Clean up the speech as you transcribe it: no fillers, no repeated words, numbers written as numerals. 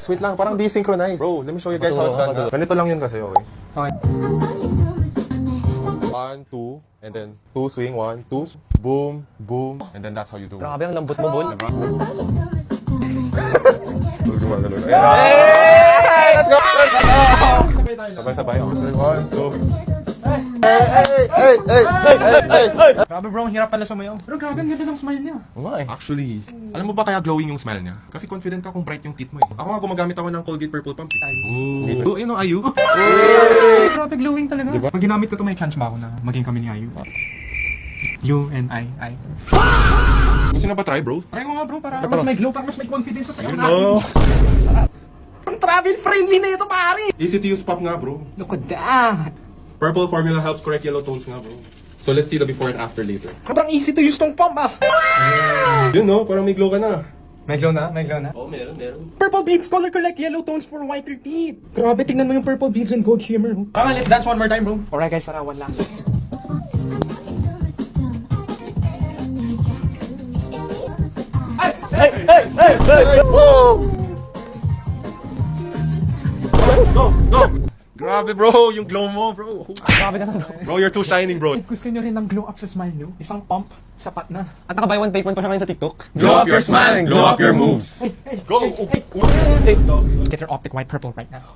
Wait lang, parang desynchronize. Bro, let me show you guys how it's done. Ganito lang yun kasi, okay? Okay. 1, 2, and then 2 swing, 1, 2, boom, boom, and then that's how you do it. Grabe, ang lambot mo, Bon. Diba? Gumagano na. Hey! Let's go! Sabay-sabay. 1, 2. Hey! Grabe bro, ang hirap pala sumayaw. Pero grabe, ang ganda ng smile niya. Actually, alam mo ba kaya glowing yung smile niya? Kasi confident ka kung bright yung tip mo eh. Ako nga gumagamit ako ng Colgate Purple Pump. Ooh, yun ang Ayu. Grabe, glowing talaga. Diba? Pag ginamit ko to, may chance ba ako na maging kami ni Ayu? You and I. Gusto na ba try, bro? Try mo nga bro, para mas may glow, para mas may confidence sa sayo No. Ang travel friendly na ito, pare! Easy to use pop nga, bro. Look at that! Purple formula helps correct yellow tones nga, bro. So let's see the before and after later. Sobrang easy to use tong pump ah! Yun no, parang may glow ka na. May glow na? May glow na? Oo, meron. Purple beads color collect yellow tones for whiter teeth. Grabe, tingnan mo yung purple beads and gold shimmer. Tama, let's dance one more time, bro. Alright guys, para one last. Go! Grabe bro, yung glow mo bro. Grabe na bro. Bro, you're too shining bro. If gusto nyo rin ng glow up sa smile nyo, isang pump, sapat na. At naka buy one take one pa siya ngayon sa TikTok. Glow up your smile and glow up your moves. Hey, Go! Get your optic white purple right now.